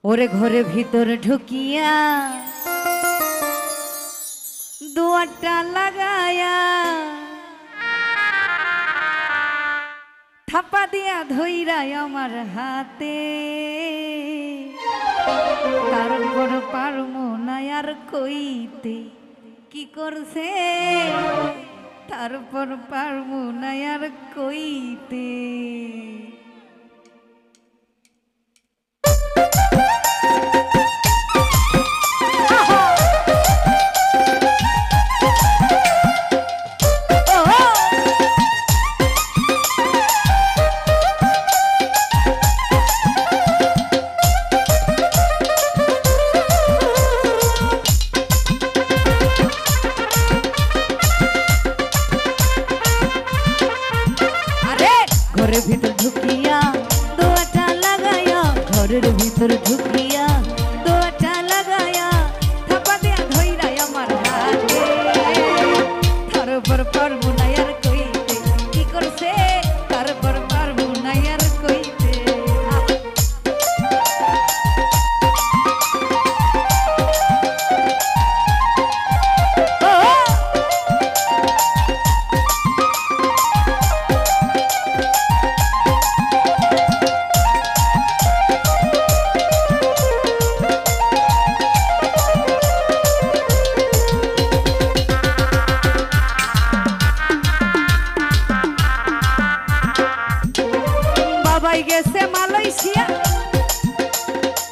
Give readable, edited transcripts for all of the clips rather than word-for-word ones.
ওরে ঘরে ভিতর ঢুকিয়া দুয়ারটা লাগায়া থাপা দিয়া ধইরাই আমার হাতে তারপর পারমো না আর কইতে কি করছে তারপর পারমো না আর কইতে ঘরের ভিতর ঢুকিয়া দোয়াটা লাগায়া ঘরের ভিতর ঢুকিয়া দোয়াটা লাগায়া থাপা দিয়া ধইরাই আমার হাতে তারপর পারবো না আর কইতে কি করছে তারপর পারবো না আর কইতে বাবাই গেছে মালয়েশিয়া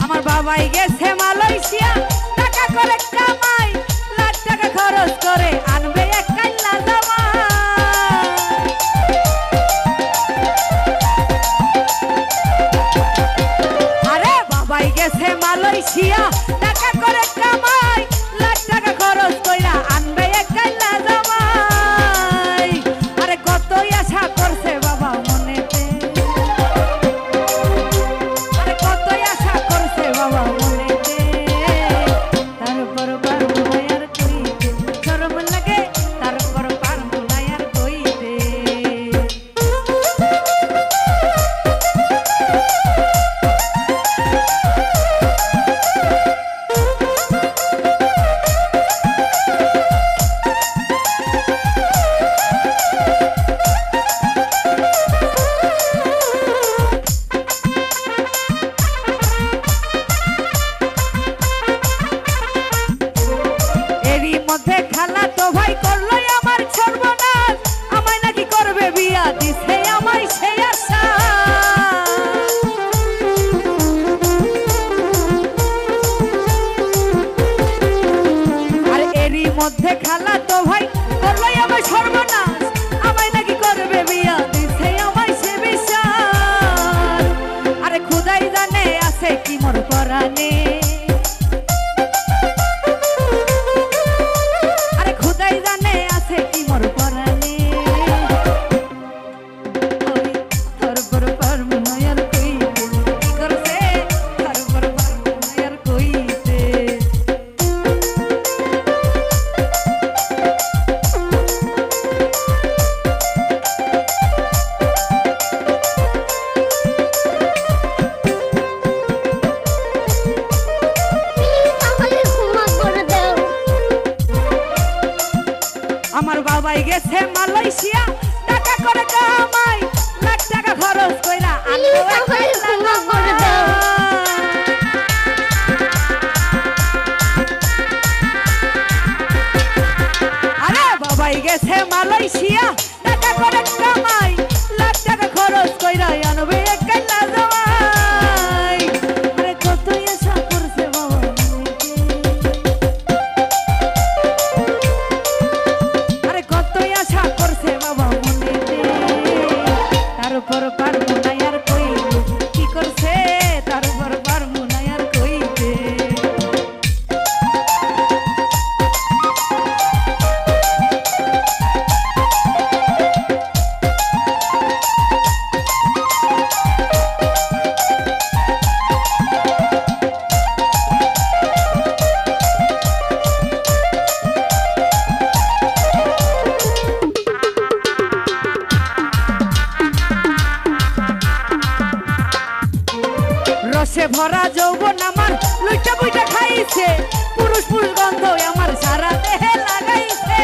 আমার বাবাই গেছে মালয়েশিয়া টাকা করে কামাই লাখ টাকা খরচ করে আনবে এক কাইল্লা জামা আরে বাবাই গেছে মালয়েশিয়া টাকা করে কামাই লাখ টাকা খরচ কইরা আনবে এক কাইল্লা জামাই আরে কতই আশা করছে বাবা মনেতে বাবা মনেতে তারপর পারবো না আর কইতে শরম লাগে তারপর পারবো না আর কইতে মধ্যে খালা তো ভাই করলো আমার সর্বনাশ আমায় নাকি করবে বিয়া দিছে আমায় সেই আশা আর এরই মধ্যে খালা তো ভাই করলো আমার সর্বনাশ আমায় নাকি করবে বিয়া দিছে আমায় সে বিশ্বাস আরে খুদাই জানে আছে কি মোর পরাণে আমার বাবাই গেছে মালয়েশিয়া টাকা করে কামাই লাখ টাকা খরচ কইরা আনবো এক কাইল্লা জামা আরে বাবাই গেছে মালয়েশিয়া টাকা করে কামাই লাখ টাকা খরচ কইরা আনবে এক কাইল্লা জামাই আরে কতই আশা করছে বাবা তারপর পারবো না আর কইতে কি করছে তারপর পারবো না আর কইতে রসে ভরা যৌবন আমার লুইটা বুইটা খাইছে পুরুষ পুরুষ গন্ধ আমার সারা দেহে লাগাইছে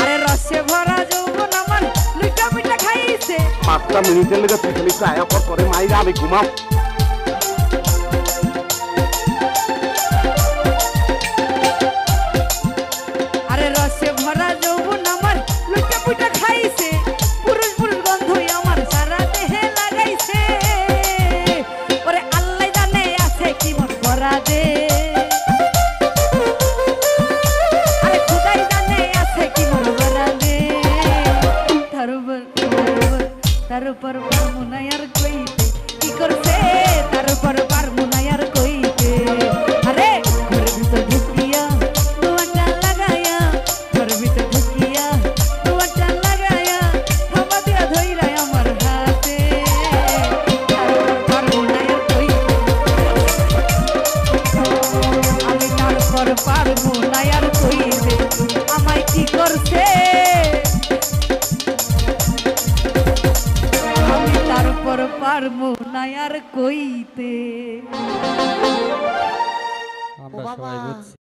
আরে রসে ভরা যৌবন আমার লুইটা বুইটা খাইছে 5টা মিনিটের লেগে তুই খালি আয়া পর পরে মাইরা আমি ঘুমাও আরে রসে ভরা যৌবন আমার লুইটা বুইটা খাইছে পুরুষ পুরুষ গন্ধ আমার সারা দেহে লাগাইছে ওরে আল্লাহ জানে আছে কি মন করা দে আরে খুদাই জানে আছে কি মন করা দে তার উপর মুনায়ার কইতে কি করছে তার উপর মুনায়ার কইতে আরে ঘরের ভিতর ঢুকিয়া দুয়াটা লাগায়া ঘরের ভিতর ঢুকিয়া দুয়াটা লাগায়া থাবা দিয়া ধইরা আমার হাতে তার মুনায়ার কইতে আমি তারপর মুনায়ার কইতে আমায় কি করছে তারপর পারবো না আর কইতে আমরা সবাই বুঝছি।